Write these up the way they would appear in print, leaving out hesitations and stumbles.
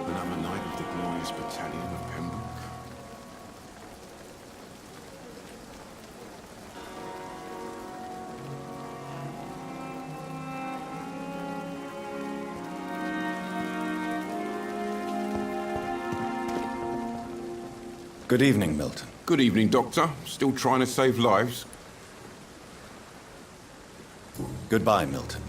Another night of the glorious battalion of Pembroke. Good evening, Milton. Good evening, Doctor. Still trying to save lives? Goodbye, Milton.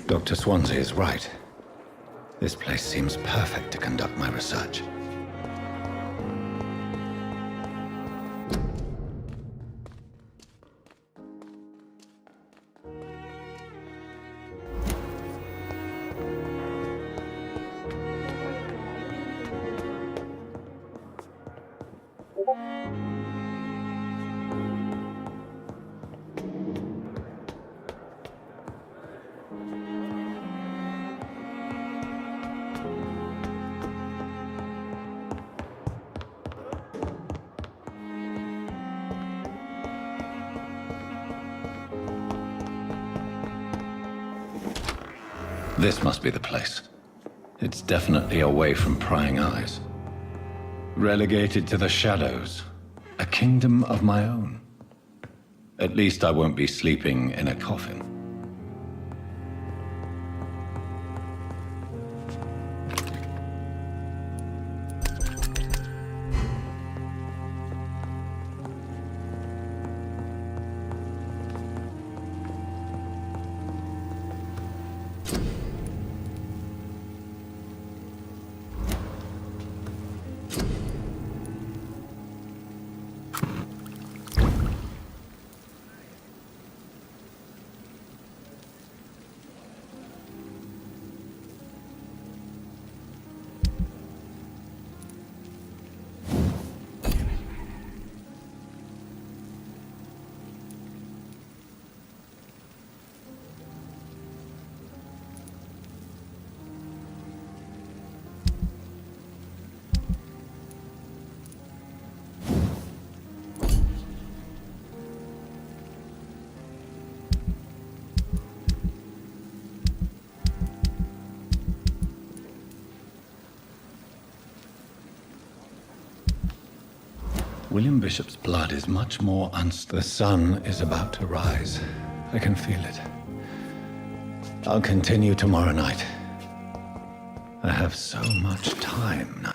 Dr. Swansea is right. This place seems perfect to conduct my research. This must be the place. It's definitely away from prying eyes. Relegated to the shadows. A kingdom of my own. At least I won't be sleeping in a coffin. William Bishop's blood is much more unstable. The sun is about to rise. I can feel it. I'll continue tomorrow night. I have so much time now.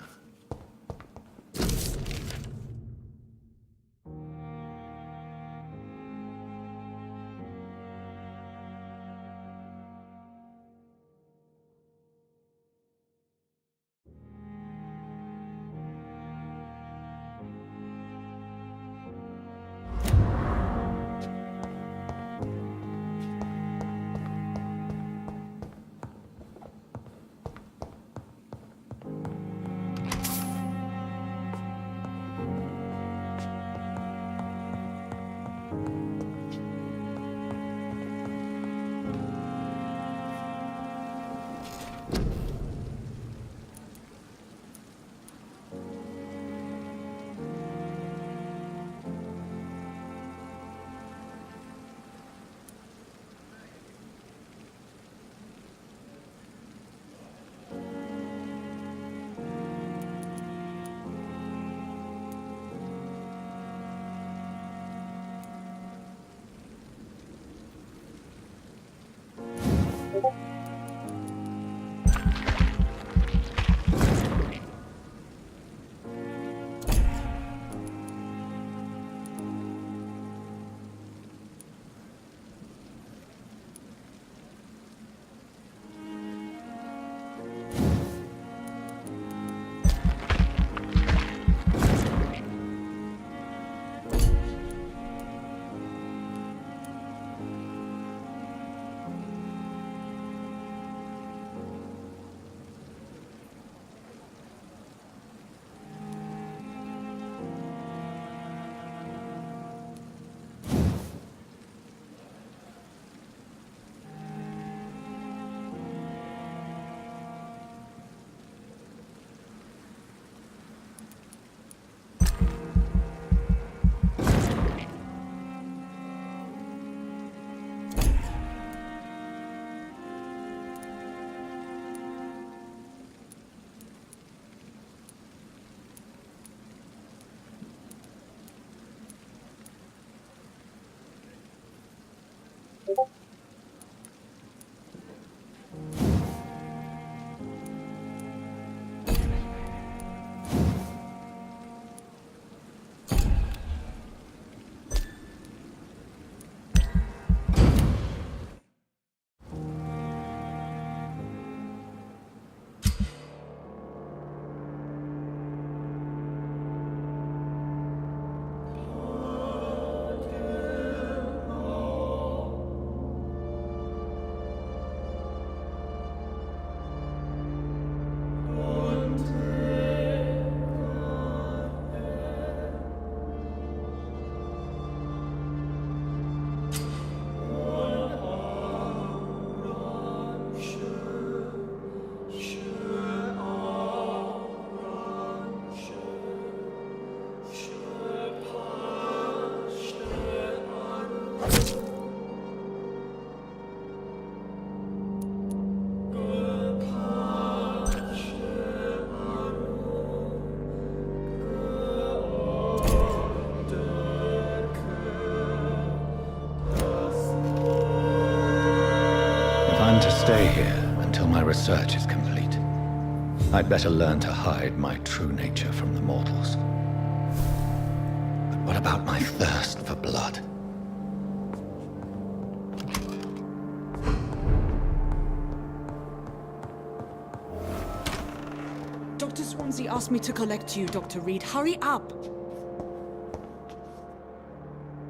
stay here until my research is complete. I'd better learn to hide my true nature from the mortals. But what about my thirst for blood? Dr. Swansea asked me to collect you, Dr. Reed. Hurry up!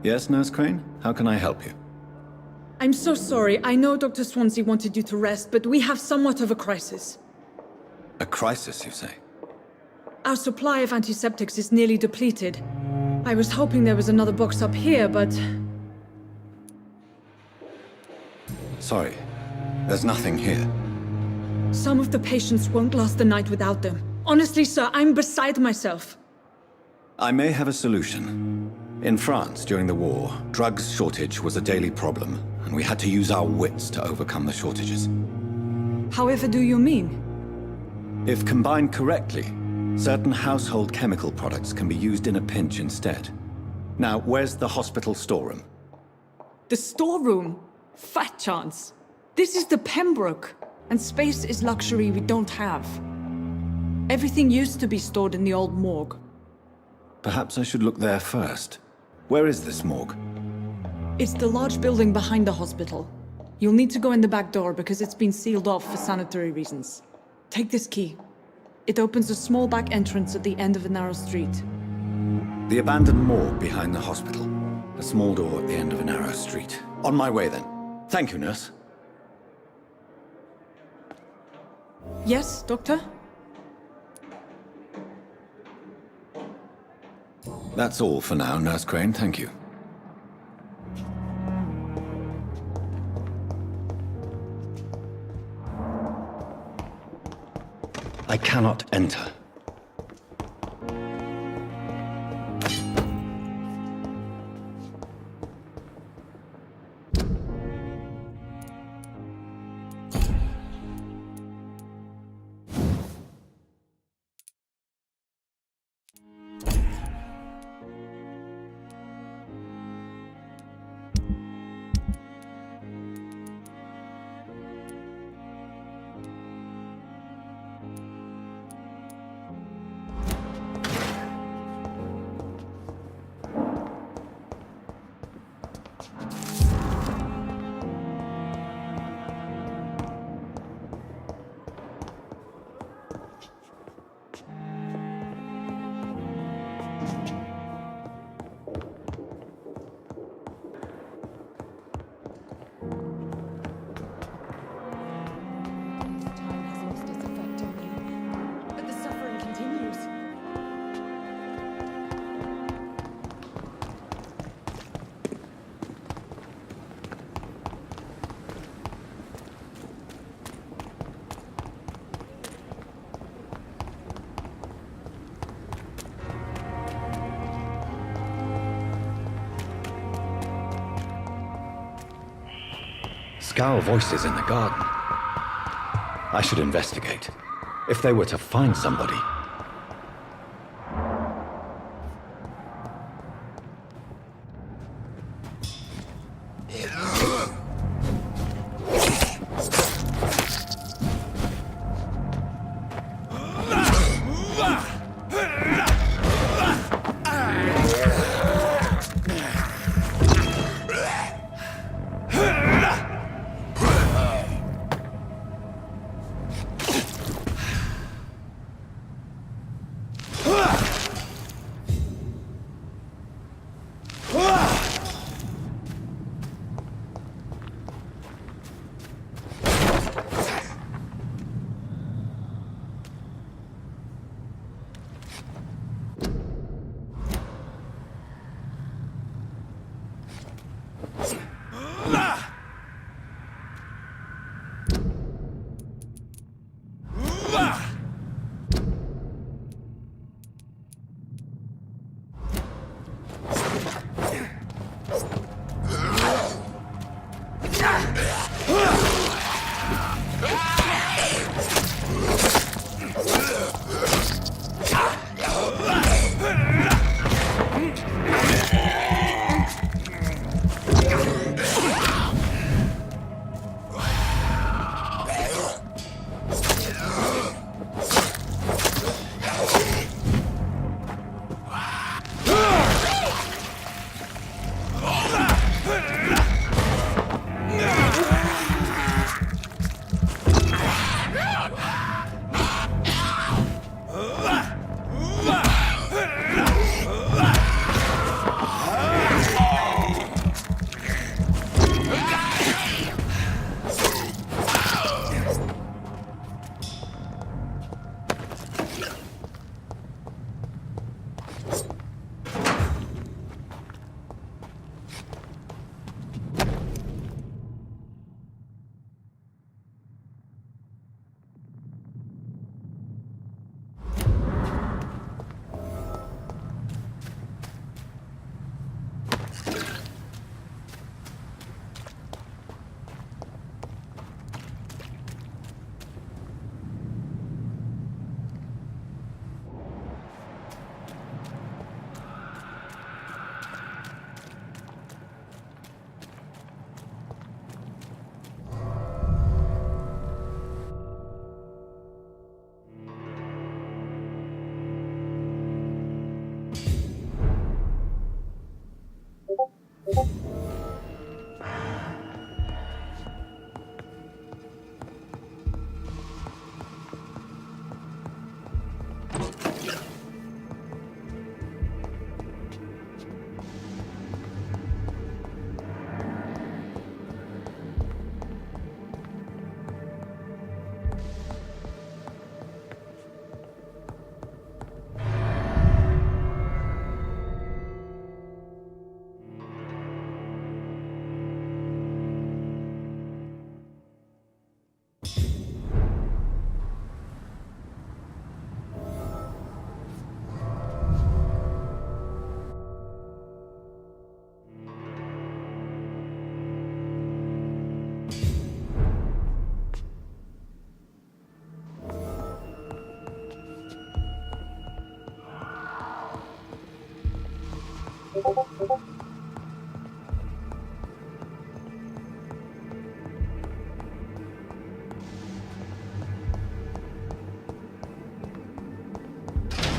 Yes, Nurse Crane? How can I help you? I'm so sorry. I know Dr. Swansea wanted you to rest, but we have somewhat of a crisis. A crisis, you say? Our supply of antiseptics is nearly depleted. I was hoping there was another box up here, but... Sorry. There's nothing here. Some of the patients won't last the night without them. Honestly, sir, I'm beside myself. I may have a solution. In France, during the war, drugs shortage was a daily problem, and we had to use our wits to overcome the shortages. However do you mean? If combined correctly, certain household chemical products can be used in a pinch instead. Now, where's the hospital storeroom? The storeroom? Fat chance. This is the Pembroke, and space is luxury we don't have. Everything used to be stored in the old morgue. Perhaps I should look there first. Where is this morgue? It's the large building behind the hospital. You'll need to go in the back door because it's been sealed off for sanitary reasons. Take this key. It opens a small back entrance at the end of a narrow street. The abandoned morgue behind the hospital. A small door at the end of a narrow street. On my way then. Thank you, nurse. Yes, Doctor? That's all for now, Nurse Crane. Thank you. I cannot enter. Time has lost its effect on me, but the suffering continues. Scowl voices in the garden. I should investigate. If they were to find somebody.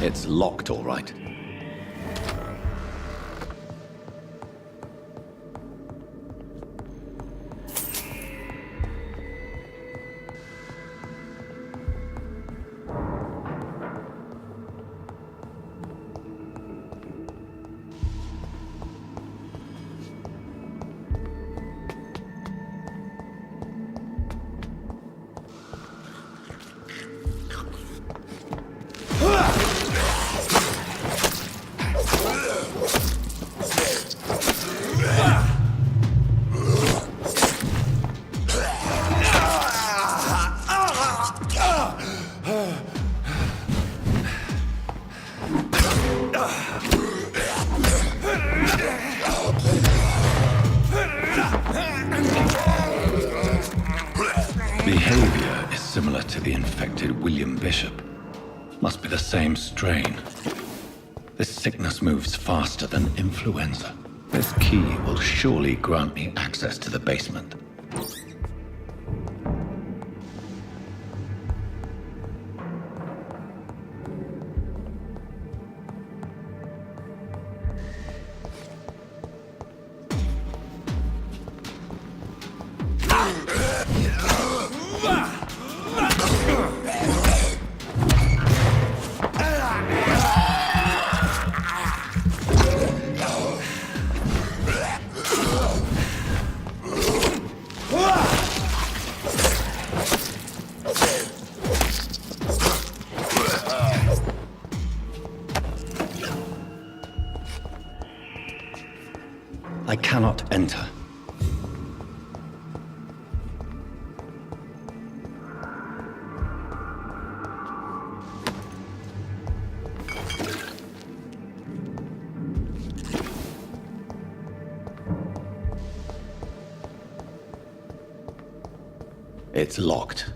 It's locked, all right. Behavior is similar to the infected William Bishop. Must be the same strain. This sickness moves faster than influenza. This key will surely grant me access to the basement. I cannot enter. It's locked.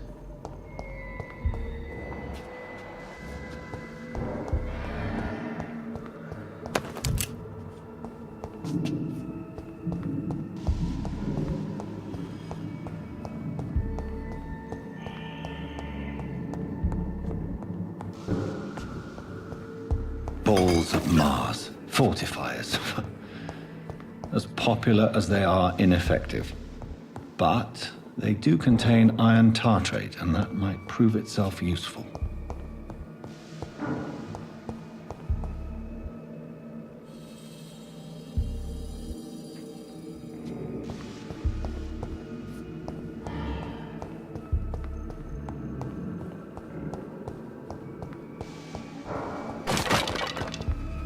Balls of Mars, fortifiers. As popular as they are ineffective. But they do contain iron tartrate, and that might prove itself useful.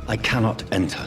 I cannot enter.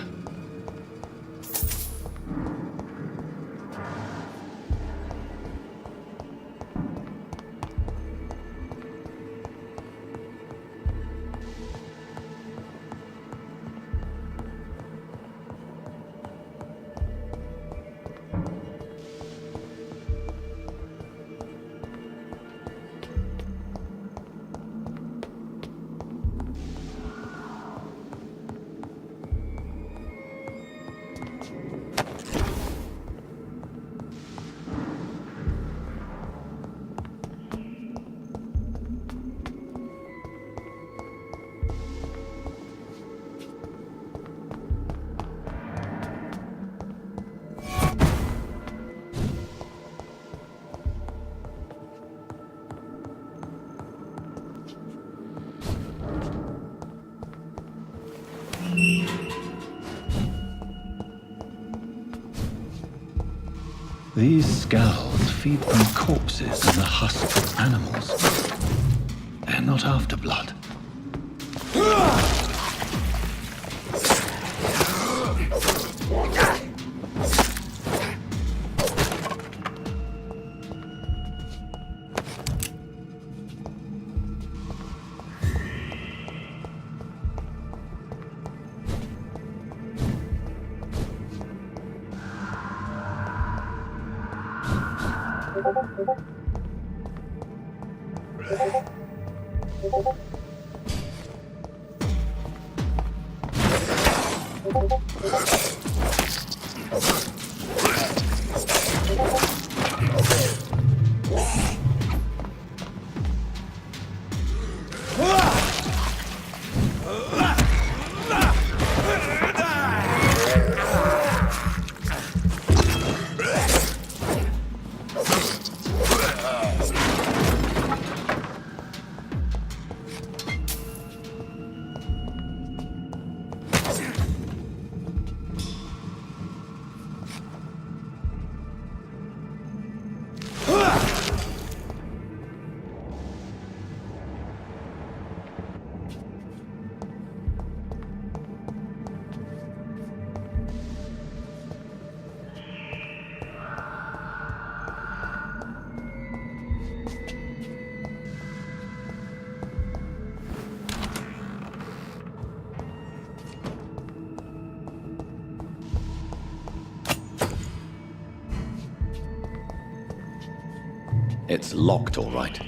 These skulls feed on corpses and the husks of animals. They're not after blood. It's locked, all right.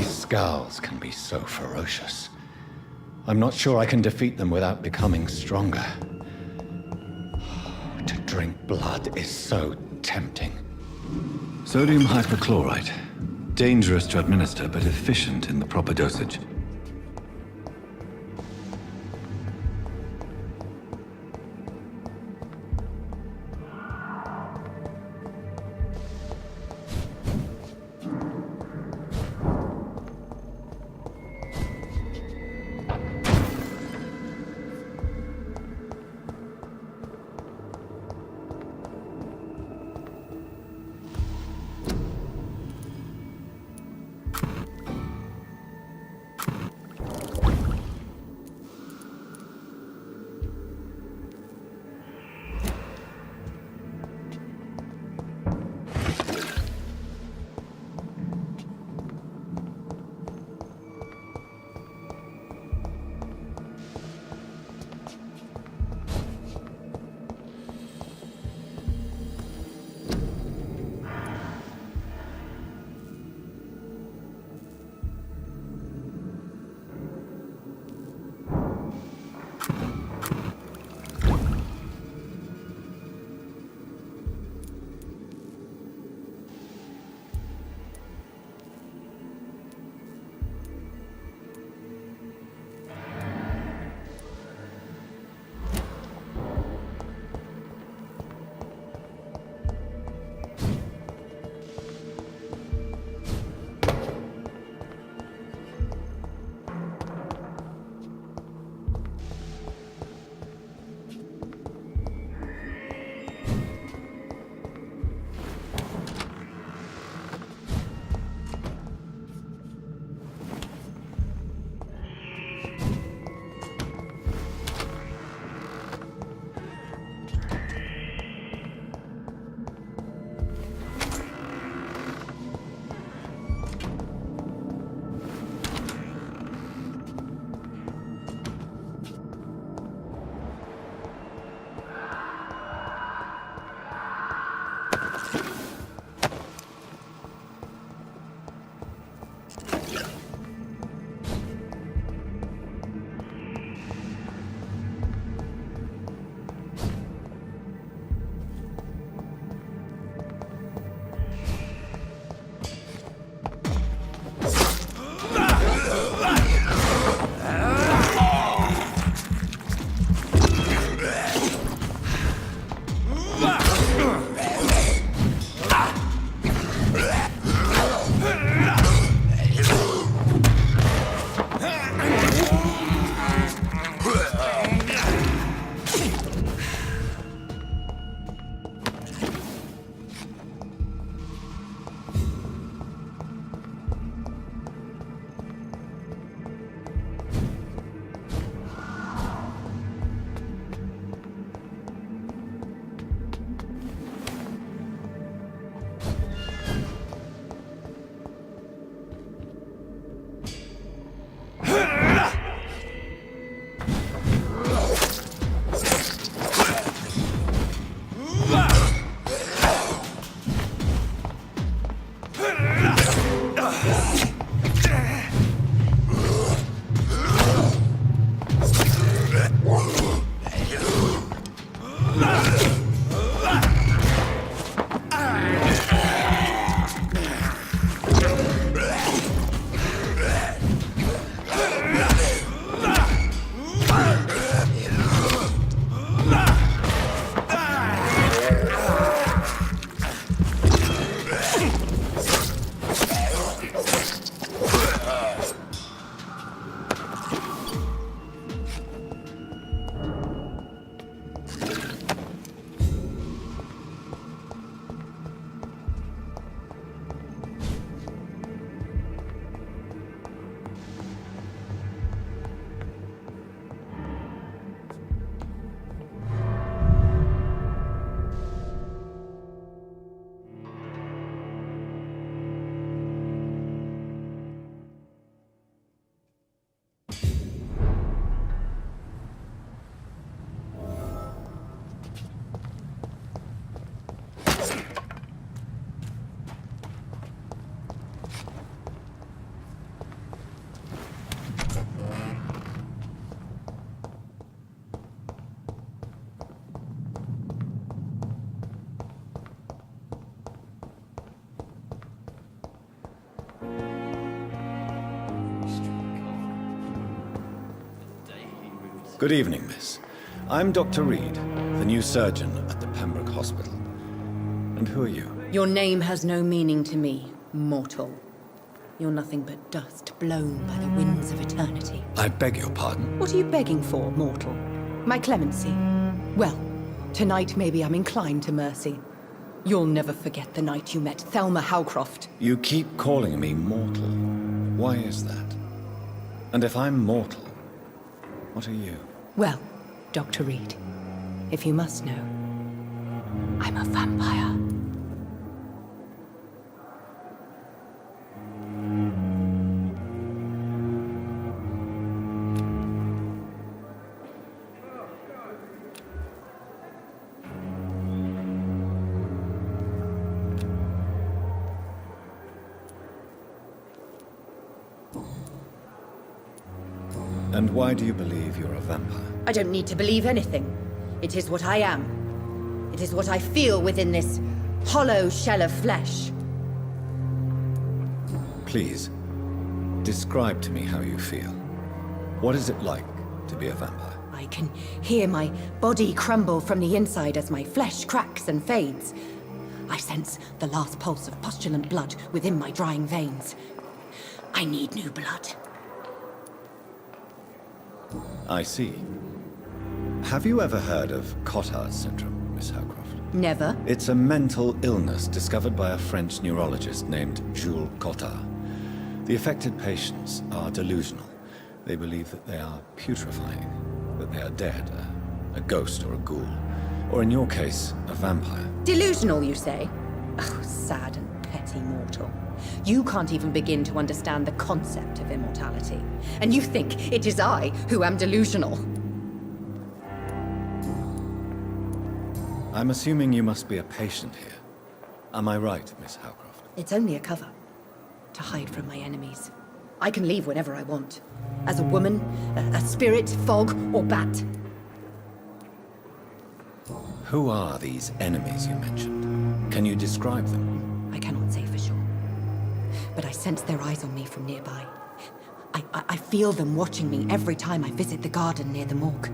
Scowls can be so ferocious. I'm not sure I can defeat them without becoming stronger. To drink blood is so tempting. Sodium hypochlorite. Dangerous to administer, but efficient in the proper dosage. Good evening, miss. I'm Dr. Reed, the new surgeon at the Pembroke Hospital. And who are you? Your name has no meaning to me, mortal. You're nothing but dust blown by the winds of eternity. I beg your pardon? What are you begging for, mortal? My clemency? Well, tonight maybe I'm inclined to mercy. You'll never forget the night you met Thelma Howcroft. You keep calling me mortal. Why is that? And if I'm mortal, what are you? Well, Dr. Reed, if you must know, I'm a vampire. And why do you believe you're a vampire? I don't need to believe anything. It is what I am. It is what I feel within this hollow shell of flesh. Please, describe to me how you feel. What is it like to be a vampire? I can hear my body crumble from the inside as my flesh cracks and fades. I sense the last pulse of postulant blood within my drying veins. I need new blood. I see. Have you ever heard of Cotard's syndrome, Miss Howcroft? Never. It's a mental illness discovered by a French neurologist named Jules Cotard. The affected patients are delusional. They believe that they are putrefying, that they are dead, a ghost or a ghoul, or in your case, a vampire. Delusional, you say? Oh, sad and petty mortal. You can't even begin to understand the concept of immortality. And you think it is I who am delusional. I'm assuming you must be a patient here. Am I right, Miss Howcroft? It's only a cover. To hide from my enemies. I can leave whenever I want. As a woman, a spirit, fog, or bat. Who are these enemies you mentioned? Can you describe them? I cannot say for sure. But I sense their eyes on me from nearby. I feel them watching me every time I visit the garden near the morgue.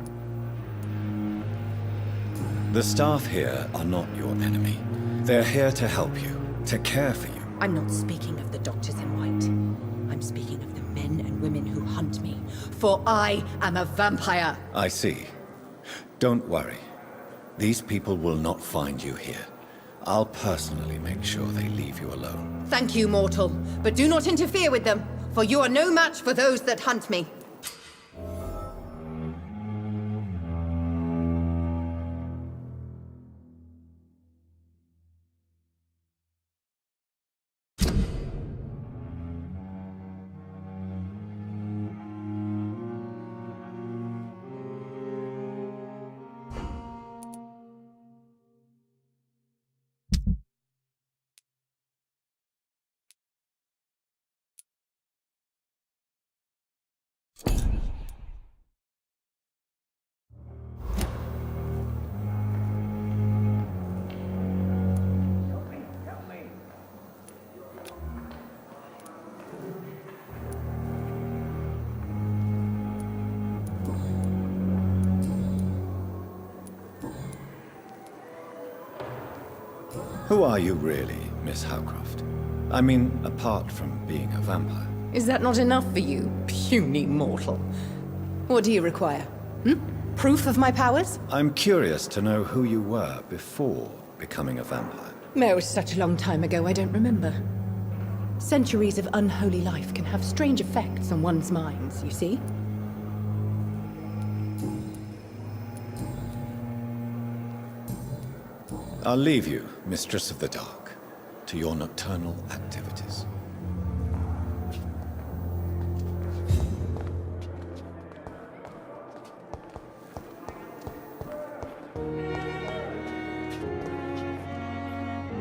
The staff here are not your enemy. They're here to help you, to care for you. I'm not speaking of the doctors in white. I'm speaking of the men and women who hunt me. For I am a vampire. I see. Don't worry. These people will not find you here. I'll personally make sure they leave you alone. Thank you, mortal. But do not interfere with them, for you are no match for those that hunt me. Who are you really, Miss Howcroft? I mean, apart from being a vampire. Is that not enough for you, puny mortal? What do you require? Proof of my powers? I'm curious to know who you were before becoming a vampire. It was such a long time ago, I don't remember. Centuries of unholy life can have strange effects on one's minds, you see? I'll leave you, Mistress of the Dark, to your nocturnal activities.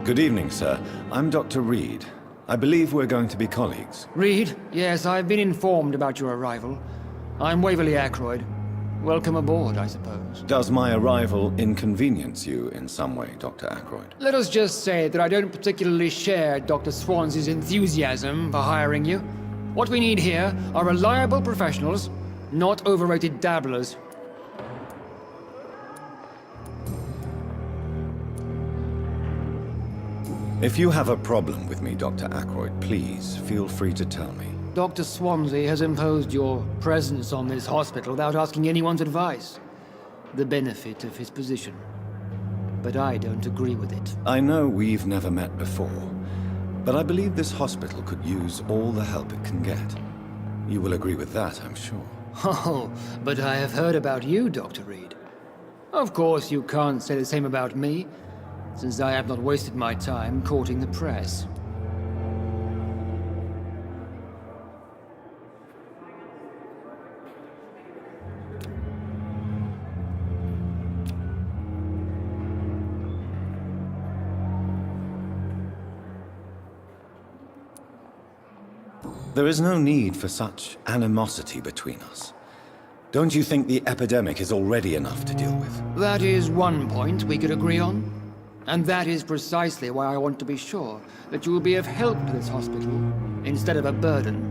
Good evening, sir. I'm Dr. Reed. I believe we're going to be colleagues. Reed? Yes, I've been informed about your arrival. I'm Waverly Ackroyd. Welcome aboard, I suppose. Does my arrival inconvenience you in some way, Dr. Ackroyd? Let us just say that I don't particularly share Dr. Swans's enthusiasm for hiring you. What we need here are reliable professionals, not overrated dabblers. If you have a problem with me, Dr. Ackroyd, please feel free to tell me. Dr. Swansea has imposed your presence on this hospital without asking anyone's advice. The benefit of his position. But I don't agree with it. I know we've never met before, but I believe this hospital could use all the help it can get. You will agree with that, I'm sure. Oh, but I have heard about you, Dr. Reed. Of course, you can't say the same about me, since I have not wasted my time courting the press. There is no need for such animosity between us. Don't you think the epidemic is already enough to deal with? That is one point we could agree on. And that is precisely why I want to be sure that you will be of help to this hospital, instead of a burden.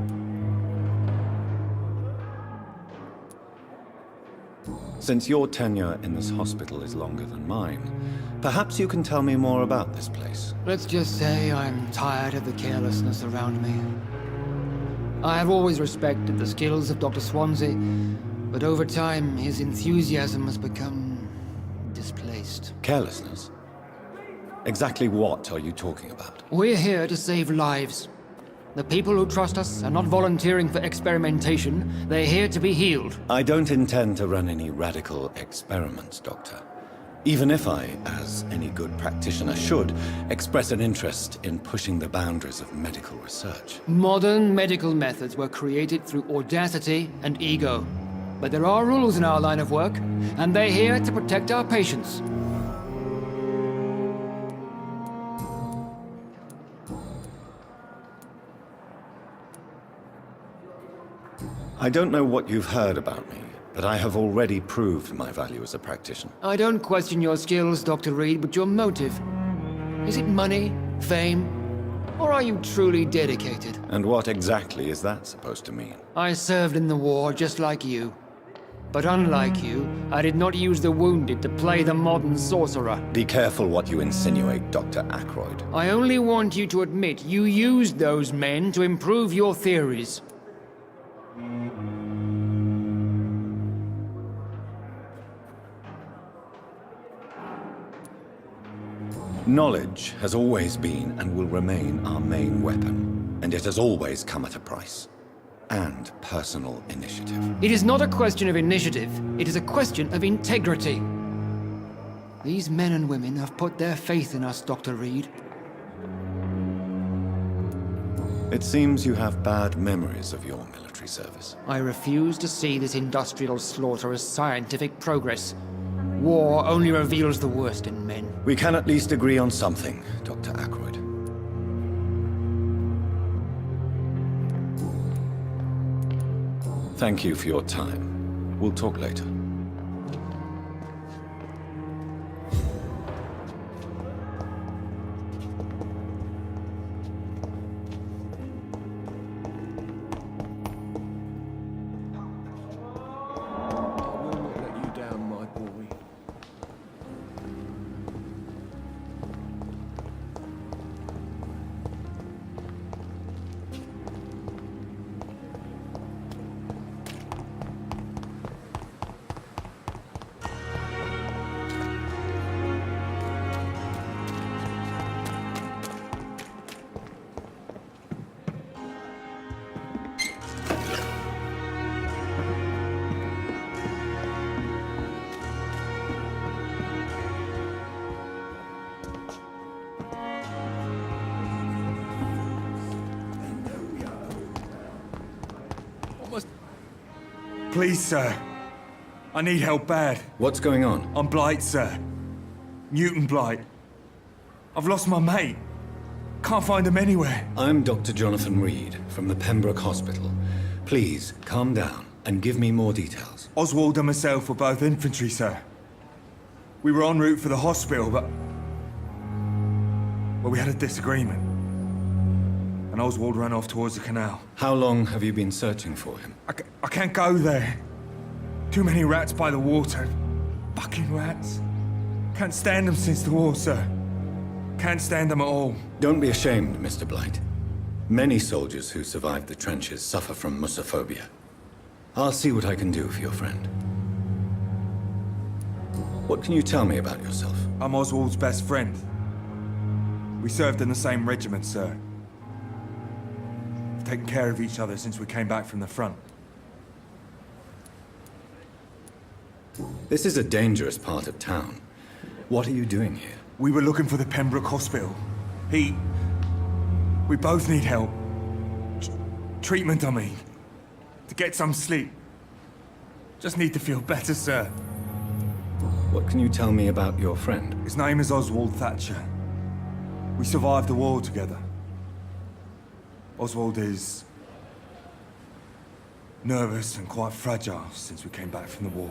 Since your tenure in this hospital is longer than mine, perhaps you can tell me more about this place. Let's just say I'm tired of the carelessness around me. I have always respected the skills of Dr. Swansea, but over time his enthusiasm has become displaced. Carelessness? Exactly what are you talking about? We're here to save lives. The people who trust us are not volunteering for experimentation. They're here to be healed. I don't intend to run any radical experiments, Doctor. Even if I, as any good practitioner should, express an interest in pushing the boundaries of medical research. Modern medical methods were created through audacity and ego. But there are rules in our line of work, and they're here to protect our patients. I don't know what you've heard about me, but I have already proved my value as a practitioner. I don't question your skills, Dr. Reed, but your motive. Is it money, fame, or are you truly dedicated? And what exactly is that supposed to mean? I served in the war just like you. But unlike you, I did not use the wounded to play the modern sorcerer. Be careful what you insinuate, Dr. Ackroyd. I only want you to admit you used those men to improve your theories. Knowledge has always been and will remain our main weapon, and it has always come at a price. And personal initiative. It is not a question of initiative, it is a question of integrity. These men and women have put their faith in us, Dr. Reed. It seems you have bad memories of your military service. I refuse to see this industrial slaughter as scientific progress. War only reveals the worst in men. We can at least agree on something, Dr. Ackroyd. Thank you for your time. We'll talk later. Please, sir. I need help bad. What's going on? I'm Blight, sir. Mutant Blight. I've lost my mate. Can't find him anywhere. I'm Dr. Jonathan Reed from the Pembroke Hospital. Please, calm down and give me more details. Oswald and myself were both infantry, sir. We were en route for the hospital, but... well, we had a disagreement. And Oswald ran off towards the canal. How long have you been searching for him? I can't go there. Too many rats by the water. Fucking rats. Can't stand them since the war, sir. Can't stand them at all. Don't be ashamed, Mr. Blight. Many soldiers who survive the trenches suffer from musophobia. I'll see what I can do for your friend. What can you tell me about yourself? I'm Oswald's best friend. We served in the same regiment, sir. We've taken care of each other since we came back from the front. This is a dangerous part of town. What are you doing here? We were looking for the Pembroke Hospital. We both need help. Treatment, I mean. To get some sleep. Just need to feel better, sir. What can you tell me about your friend? His name is Oswald Thatcher. We survived the war together. Oswald is nervous and quite fragile since we came back from the war.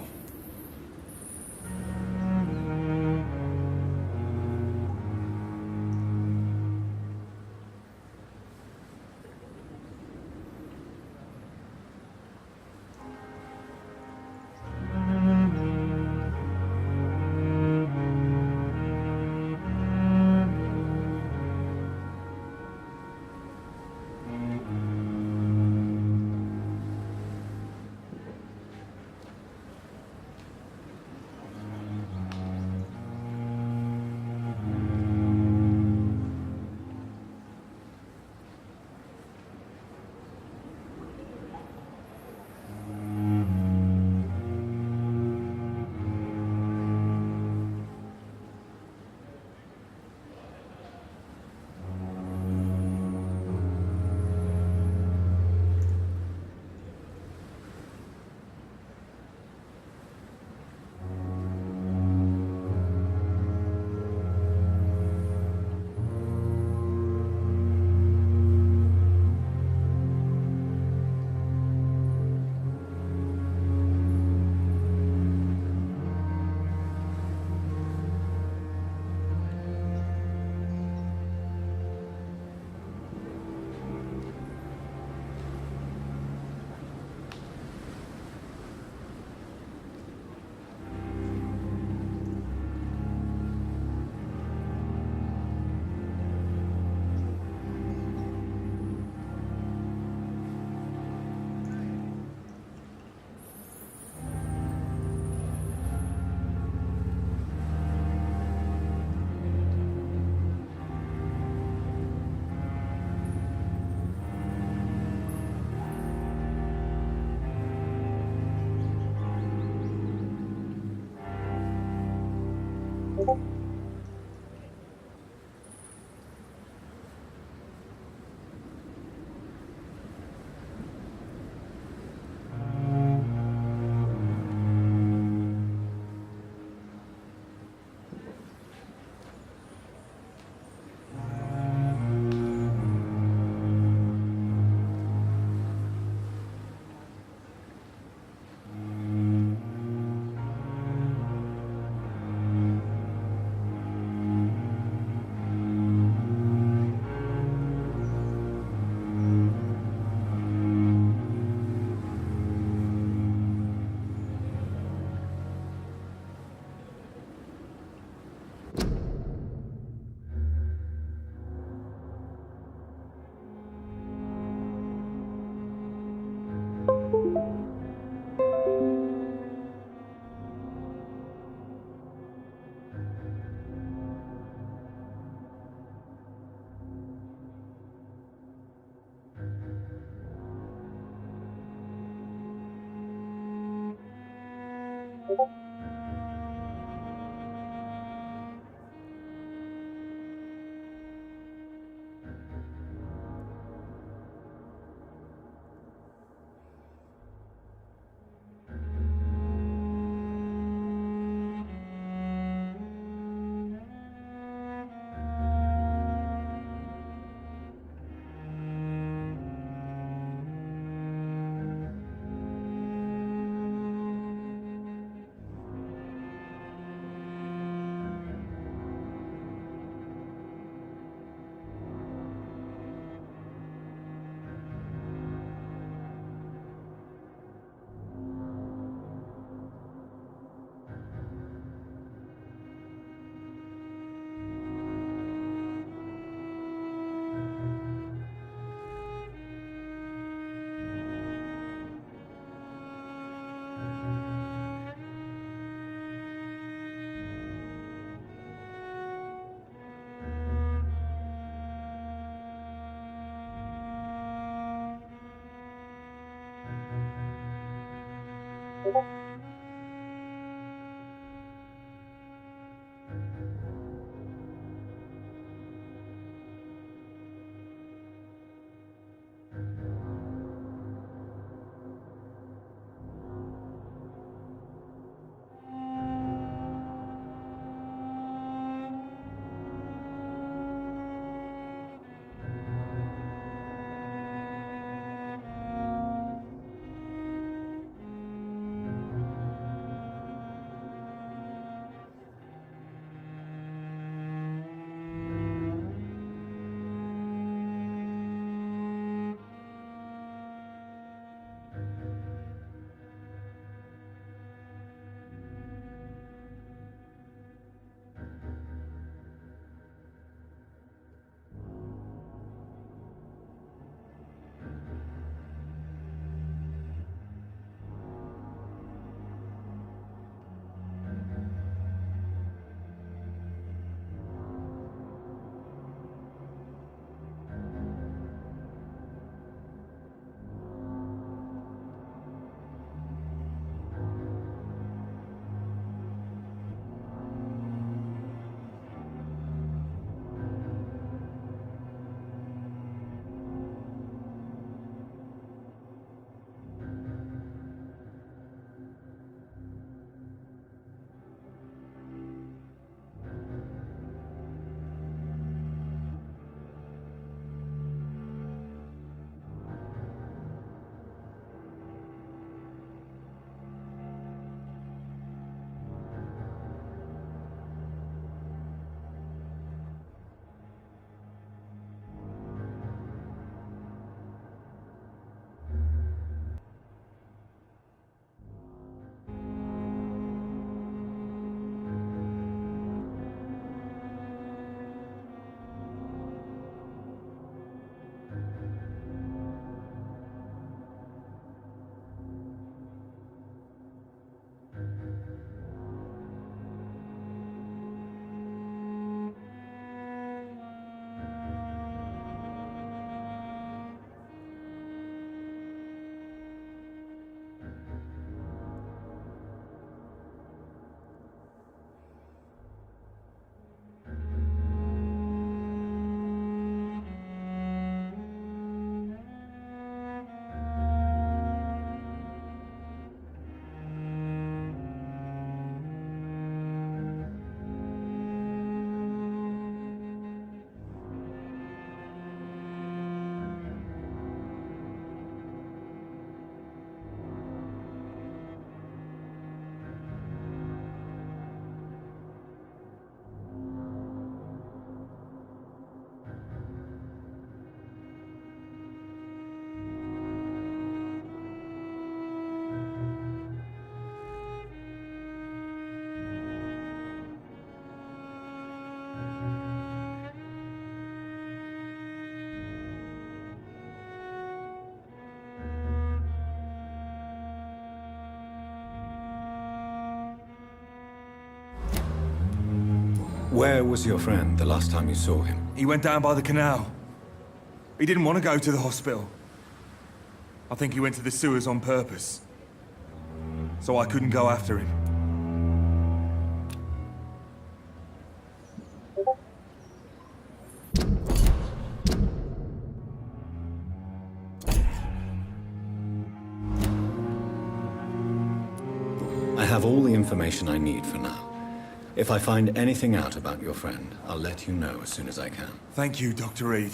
Where was your friend the last time you saw him? He went down by the canal. He didn't want to go to the hospital. I think he went to the sewers on purpose. So I couldn't go after him. I have all the information I need for now. If I find anything out about your friend, I'll let you know as soon as I can. Thank you, Dr. Reed.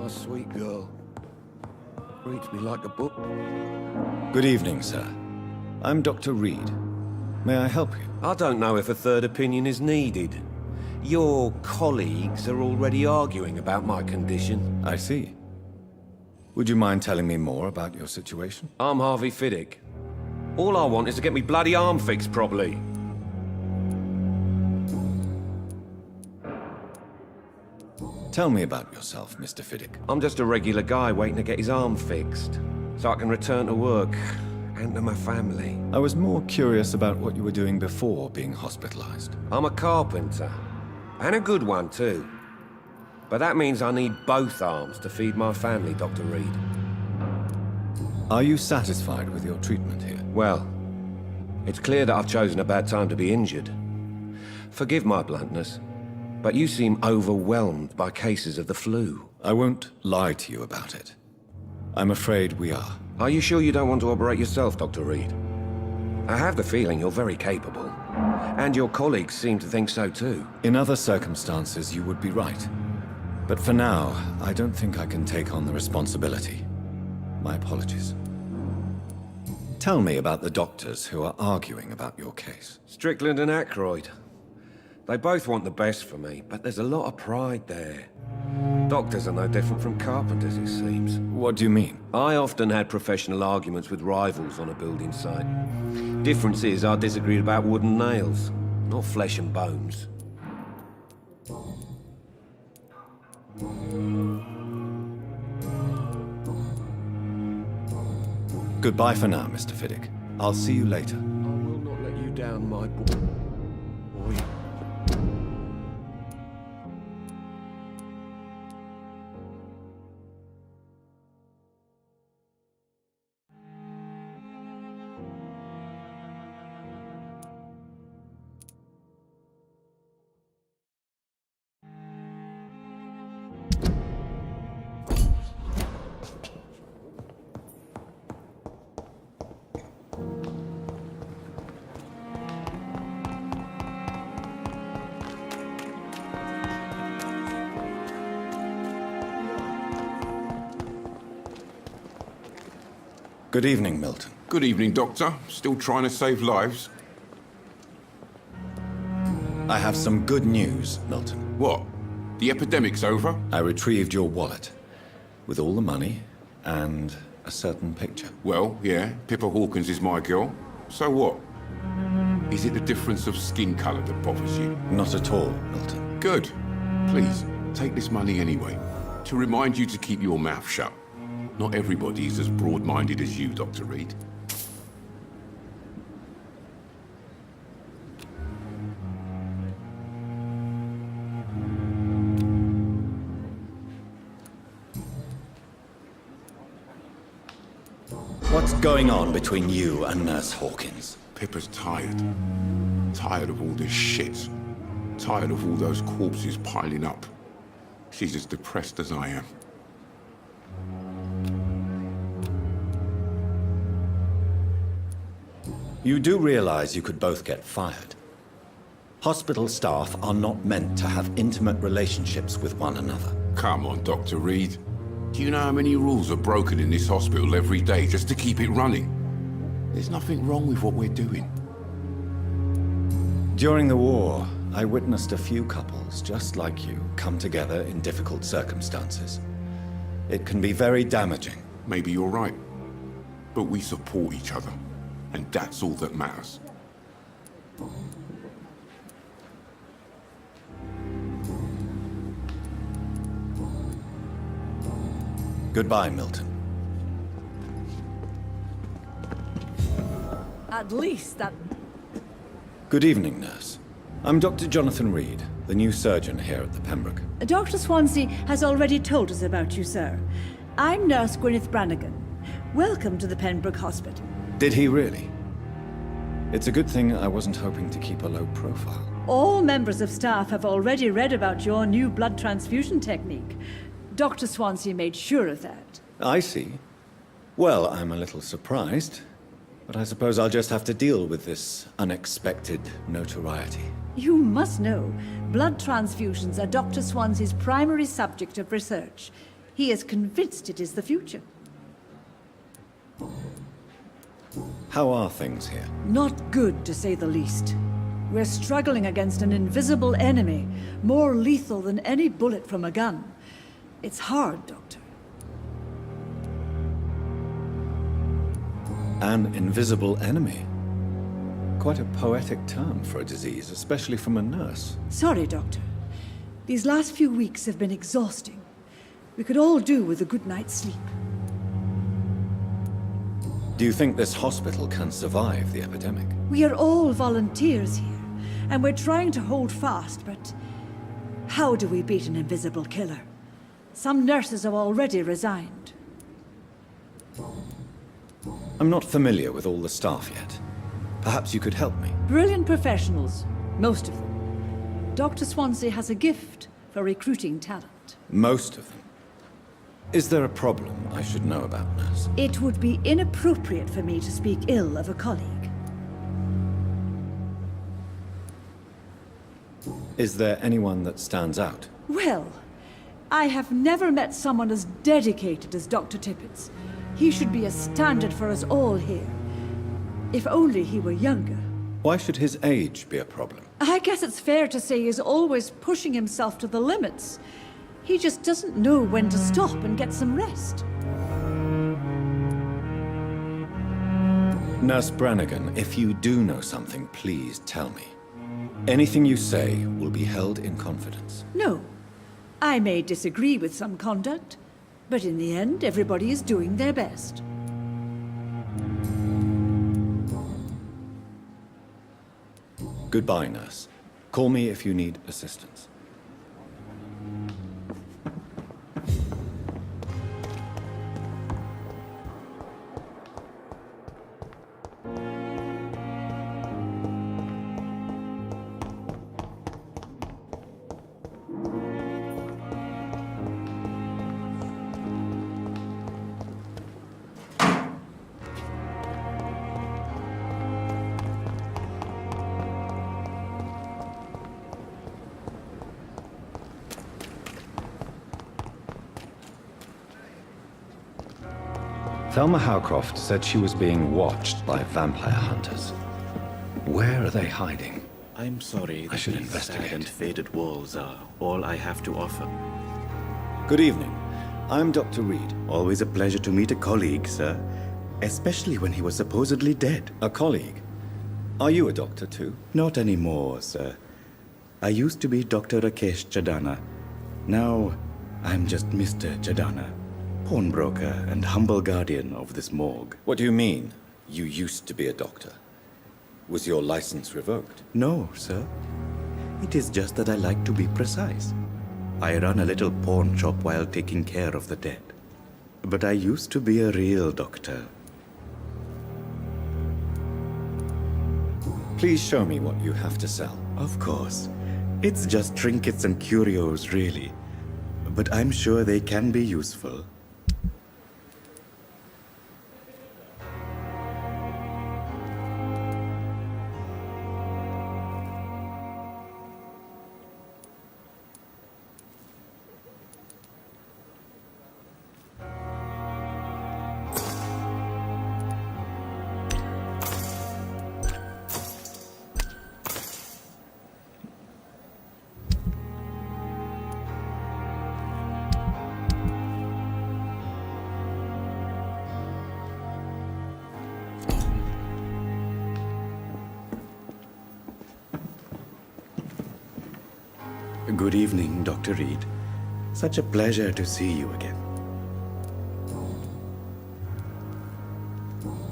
Sweet girl. Reads me like a book. Good evening, sir. I'm Dr. Reed. May I help you? I don't know if a third opinion is needed. Your colleagues are already arguing about my condition. I see. Would you mind telling me more about your situation? I'm Harvey Fiddick. All I want is to get me bloody arm fixed properly. Tell me about yourself, Mr. Fiddick. I'm just a regular guy waiting to get his arm fixed, so I can return to work and to my family. I was more curious about what you were doing before being hospitalized. I'm a carpenter, and a good one too. But that means I need both arms to feed my family, Dr. Reed. Are you satisfied with your treatment here? Well, it's clear that I've chosen a bad time to be injured. Forgive my bluntness, but you seem overwhelmed by cases of the flu. I won't lie to you about it. I'm afraid we are. Are you sure you don't want to operate yourself, Dr. Reed? I have the feeling you're very capable. And your colleagues seem to think so too. In other circumstances, you would be right. But for now, I don't think I can take on the responsibility. My apologies. Tell me about the doctors who are arguing about your case. Strickland and Aykroyd. They both want the best for me, but there's a lot of pride there. Doctors are no different from carpenters, it seems. What do you mean? I often had professional arguments with rivals on a building site. Difference is I disagreed about wood and nails, not flesh and bones. Goodbye for now, Mr. Fiddick. I'll see you later. I will not let you down, my boy. Good evening, Milton. Good evening, Doctor. Still trying to save lives? I have some good news, Milton. What? The epidemic's over? I retrieved your wallet, with all the money and a certain picture. Well, yeah, Pippa Hawkins is my girl. So what? Is it the difference of skin colour that bothers you? Not at all, Milton. Good. Please, take this money anyway, to remind you to keep your mouth shut. Not everybody is as broad-minded as you, Dr. Reed. What's going on between you and Nurse Hawkins? Pippa's tired. Tired of all this shit. Tired of all those corpses piling up. She's as depressed as I am. You do realize you could both get fired. Hospital staff are not meant to have intimate relationships with one another. Come on, Dr. Reed. Do you know how many rules are broken in this hospital every day just to keep it running? There's nothing wrong with what we're doing. During the war, I witnessed a few couples just like you come together in difficult circumstances. It can be very damaging. Maybe you're right. But we support each other. And that's all that matters. Goodbye, Milton. At least that... Good evening, nurse. I'm Dr. Jonathan Reed, the new surgeon here at the Pembroke. Dr. Swansea has already told us about you, sir. I'm Nurse Gwyneth Brannigan. Welcome to the Pembroke Hospital. Did he really? It's a good thing I wasn't hoping to keep a low profile. All members of staff have already read about your new blood transfusion technique. Dr. Swansea made sure of that. I see. Well, I'm a little surprised, but I suppose I'll just have to deal with this unexpected notoriety. You must know, blood transfusions are Dr. Swansea's primary subject of research. He is convinced it is the future. How are things here? Not good, to say the least. We're struggling against an invisible enemy, more lethal than any bullet from a gun. It's hard, Doctor. An invisible enemy. Quite a poetic term for a disease, especially from a nurse. Sorry, Doctor. These last few weeks have been exhausting. We could all do with a good night's sleep. Do you think this hospital can survive the epidemic? We are all volunteers here, and we're trying to hold fast, but how do we beat an invisible killer? Some nurses have already resigned. I'm not familiar with all the staff yet. Perhaps you could help me. Brilliant professionals, most of them. Dr. Swansea has a gift for recruiting talent. Most of them. Is there a problem I should know about, nurse? It would be inappropriate for me to speak ill of a colleague. Is there anyone that stands out? Well, I have never met someone as dedicated as Dr. Tippett's. He should be a standard for us all here. If only he were younger. Why should his age be a problem? I guess it's fair to say he's always pushing himself to the limits. He just doesn't know when to stop and get some rest. Nurse Brannigan, if you do know something, please tell me. Anything you say will be held in confidence. No. I may disagree with some conduct, but in the end, everybody is doing their best. Goodbye, nurse. Call me if you need assistance. Thelma Howcroft said she was being watched by vampire hunters. Where are they hiding? I'm sorry. I should these investigate. sad and faded walls are all I have to offer. Good evening. I'm Dr. Reed. Always a pleasure to meet a colleague, sir. Especially when he was supposedly dead. A colleague? Are you a doctor too? Not anymore, sir. I used to be Dr. Rakesh Chadana. Now, I'm just Mr. Chadana. Pawnbroker and humble guardian of this morgue. What do you mean, you used to be a doctor? Was your license revoked? No, sir. It is just that I like to be precise. I run a little pawn shop while taking care of the dead. But I used to be a real doctor. Please show me what you have to sell. Of course. It's just trinkets and curios, really. But I'm sure they can be useful. Good evening, Dr. Reed. Such a pleasure to see you again.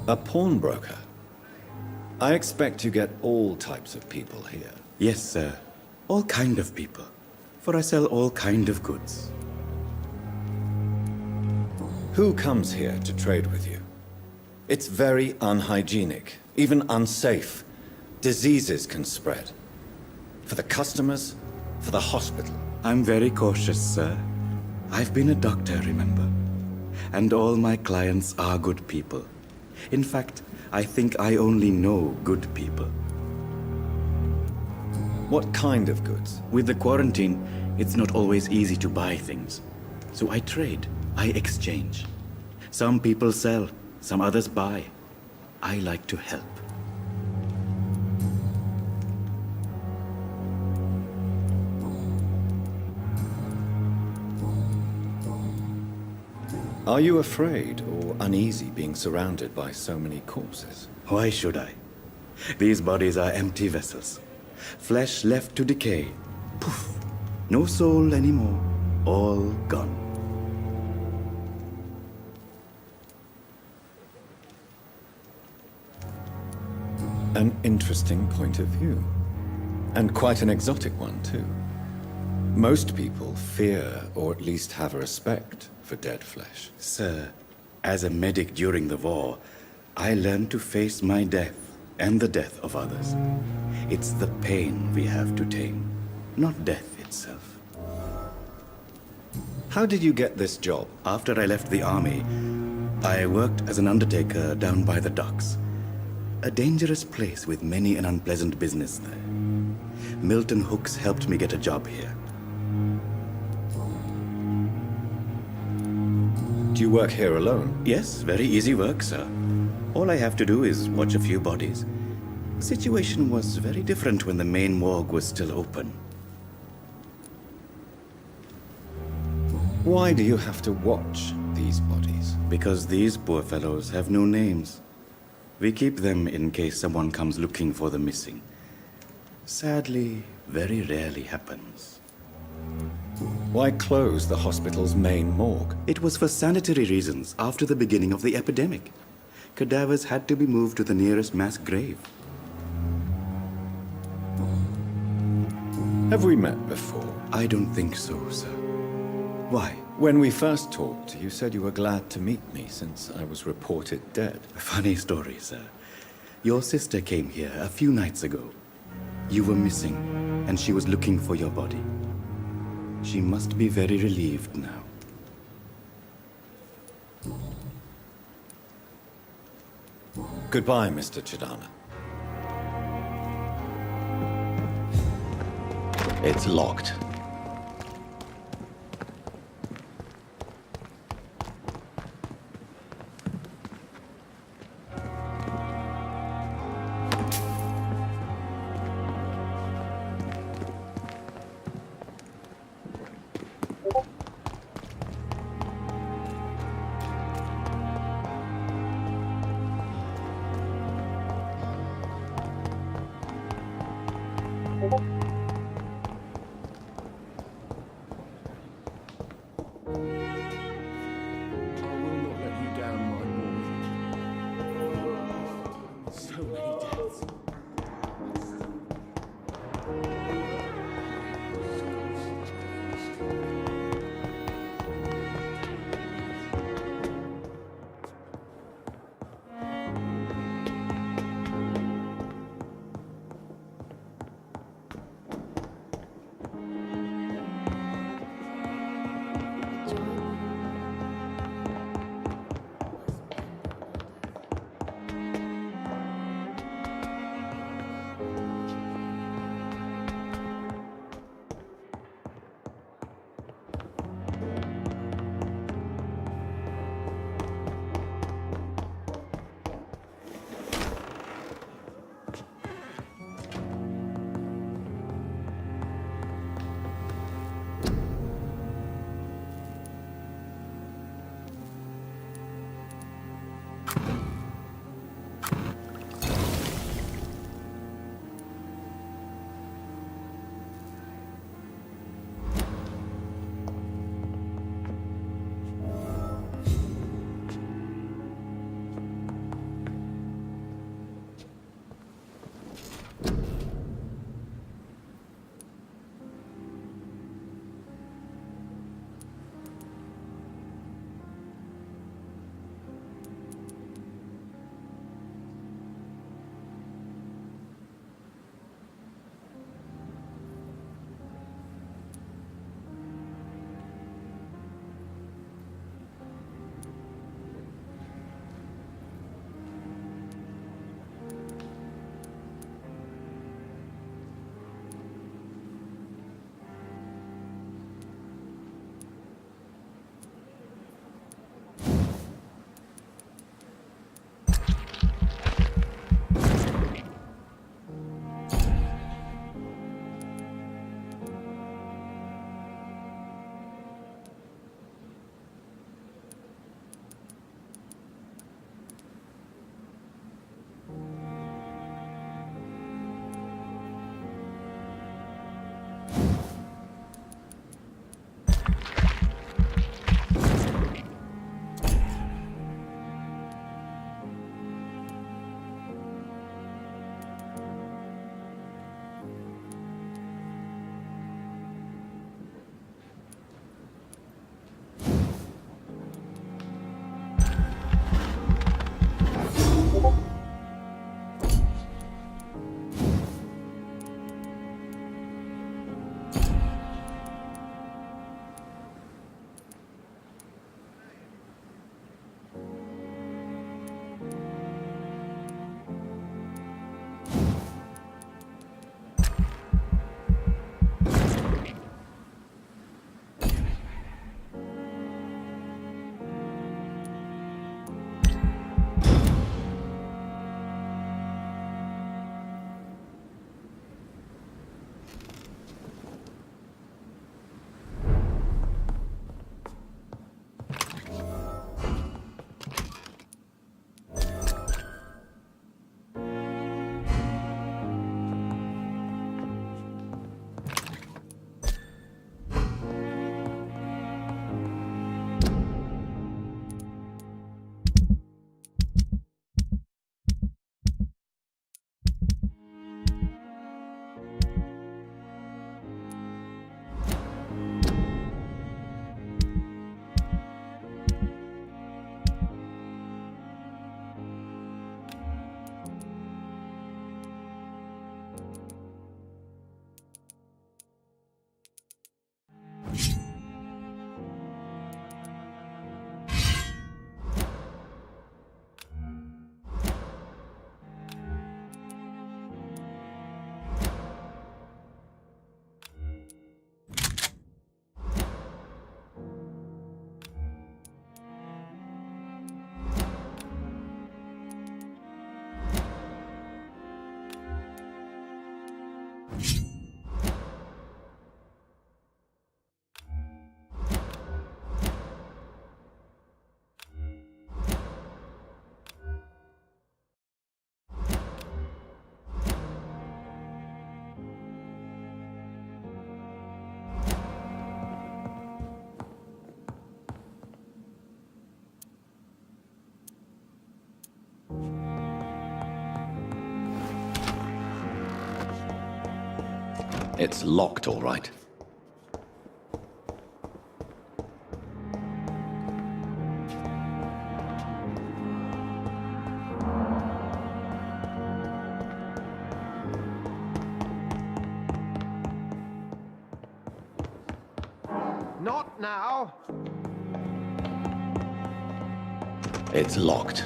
A pawnbroker? I expect you get all types of people here. Yes, sir. All kind of people. For I sell all kind of goods. Who comes here to trade with you? It's very unhygienic, even unsafe. Diseases can spread. For the customers, for the hospital. I'm very cautious, sir. I've been a doctor, remember? And all my clients are good people. In fact, I think I only know good people. What kind of goods? With the quarantine, it's not always easy to buy things. So I trade, I exchange. Some people sell, some others buy. I like to help. Are you afraid or uneasy being surrounded by so many corpses? Why should I? These bodies are empty vessels. Flesh left to decay. Poof. No soul anymore. All gone. An interesting point of view. And quite an exotic one, too. Most people fear, or at least have a respect, for dead flesh. Sir, as a medic during the war, I learned to face my death and the death of others. It's the pain we have to tame, not death itself. How did you get this job? After I left the army, I worked as an undertaker down by the docks. A dangerous place with many an unpleasant business there. Milton Hooks helped me get a job here. Do you work here alone? Yes, very easy work, sir. All I have to do is watch a few bodies. The situation was very different when the main morgue was still open. Why do you have to watch these bodies? Because these poor fellows have no names. We keep them in case someone comes looking for the missing. Sadly, very rarely happens. Why close the hospital's main morgue? It was for sanitary reasons after the beginning of the epidemic. Cadavers had to be moved to the nearest mass grave. Have we met before? I don't think so, sir. Why? When we first talked, you said you were glad to meet me since I was reported dead. Funny story, sir. Your sister came here a few nights ago. You were missing, and she was looking for your body. She must be very relieved now. Goodbye, Mr. Chidana. It's locked. It's locked, all right. Not now. It's locked.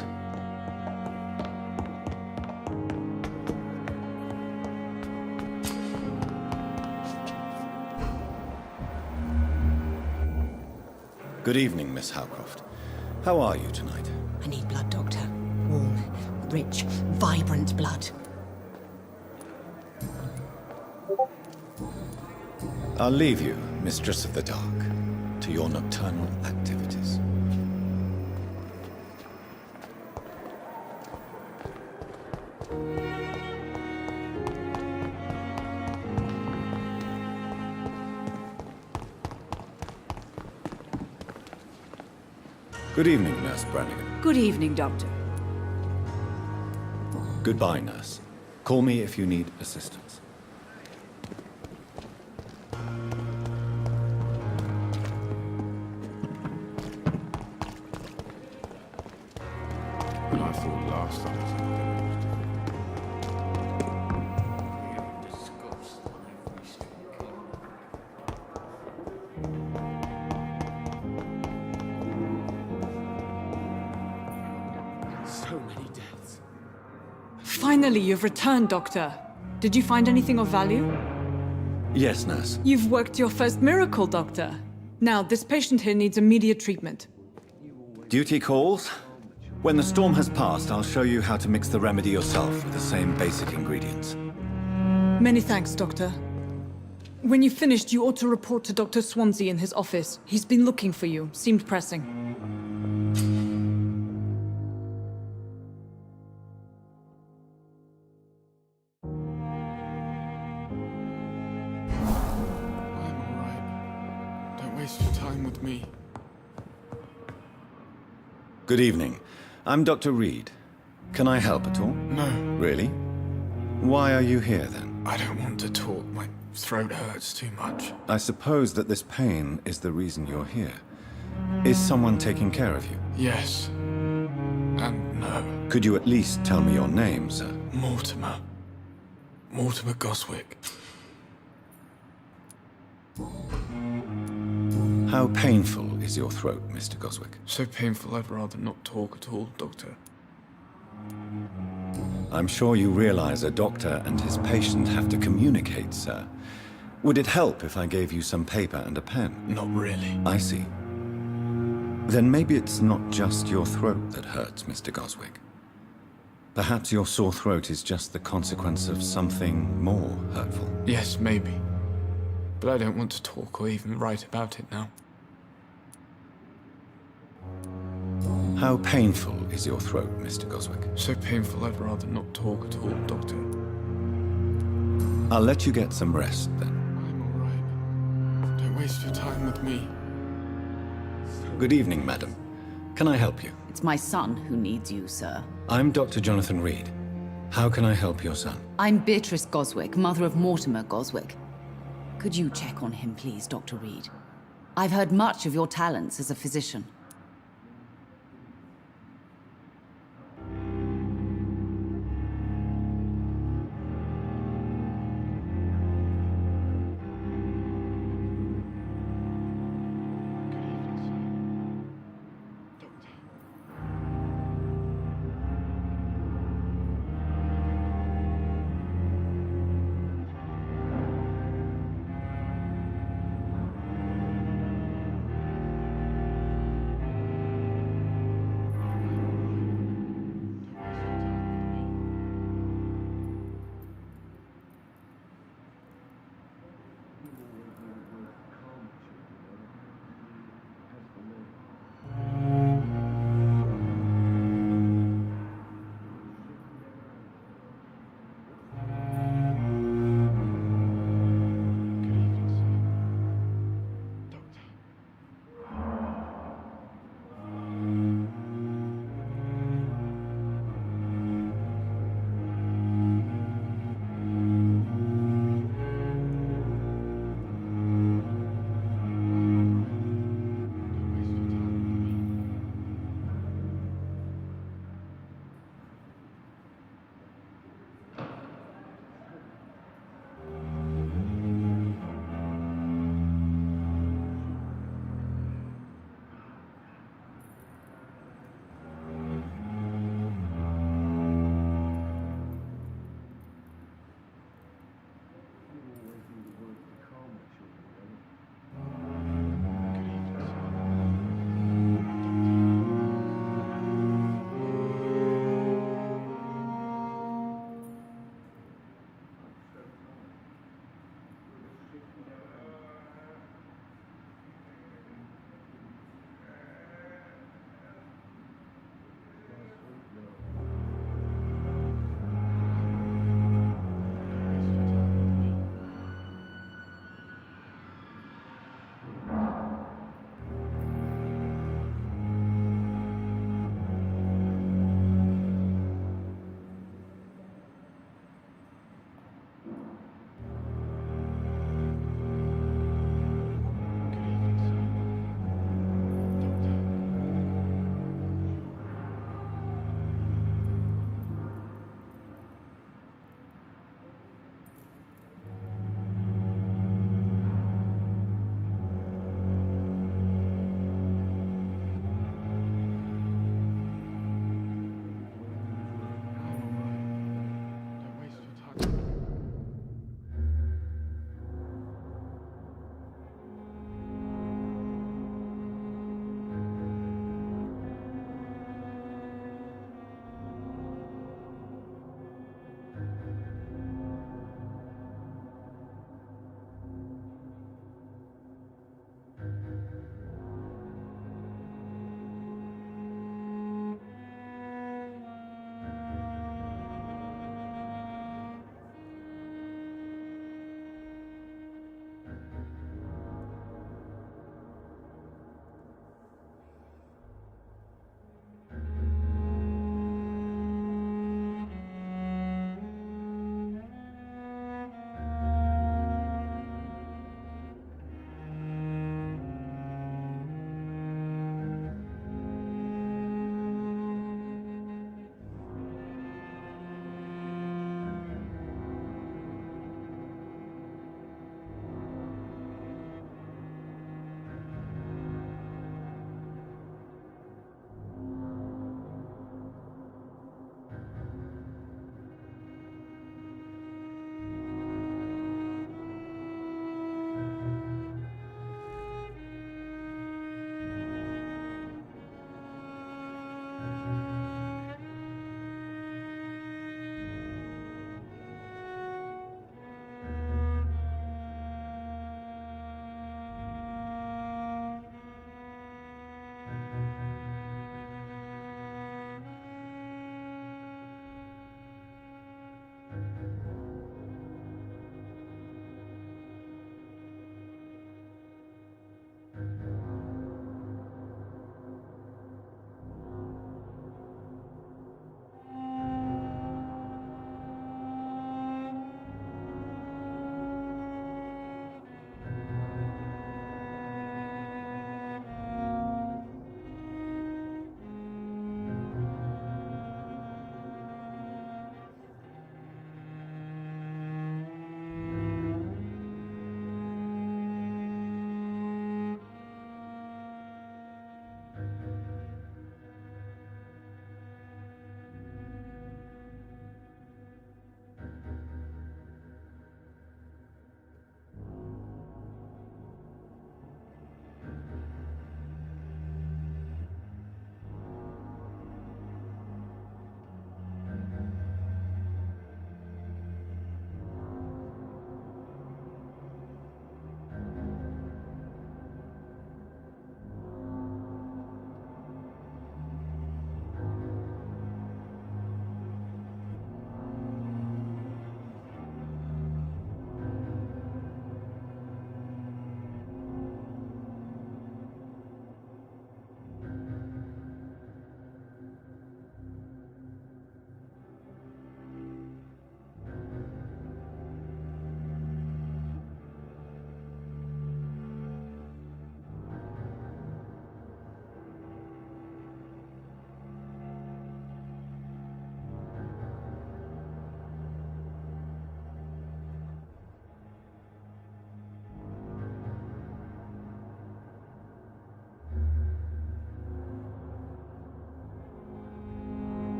Good evening, Miss Howcroft. How are you tonight? I need blood, Doctor. Warm, rich, vibrant blood. I'll leave you, Mistress of the Dark, to your nocturnal activities. Good evening, Nurse Brannigan. Good evening, Doctor. Goodbye, Nurse. Call me if you need assistance. And I thought last time was So many deaths. Finally, you've returned, Doctor. Did you find anything of value? Yes, Nurse. You've worked your first miracle, Doctor. Now, this patient here needs immediate treatment. Duty calls. When the storm has passed, I'll show you how to mix the remedy yourself with the same basic ingredients. Many thanks, Doctor. When you've finished, you ought to report to Dr. Swansea in his office. He's been looking for you. Seemed pressing. I'm alright. Don't waste your time with me. Good evening. I'm Dr. Reed. Can I help at all? No, Really? Why are you here, then? I don't want to talk. My throat hurts too much. I suppose that this pain is the reason you're here. Is someone taking care of you? Yes. And no. Could you at least tell me your name, sir? Mortimer. Mortimer Goswick. How painful is your throat, Mr. Goswick? So painful I'd rather not talk at all, Doctor. I'm sure you realize a doctor and his patient have to communicate, sir. Would it help if I gave you some paper and a pen? Not really. I see. Then maybe it's not just your throat that hurts, Mr. Goswick. Perhaps your sore throat is just the consequence of something more hurtful. Yes, maybe. But I don't want to talk or even write about it now. How painful is your throat, Mr. Goswick? So painful I'd rather not talk at all, Doctor. I'll let you get some rest, then. I'm alright. Don't waste your time with me. Good evening, madam. Can I help you? It's my son who needs you, sir. I'm Dr. Jonathan Reed. How can I help your son? I'm Beatrice Goswick, mother of Mortimer Goswick. Could you check on him, please, Dr. Reed? I've heard much of your talents as a physician.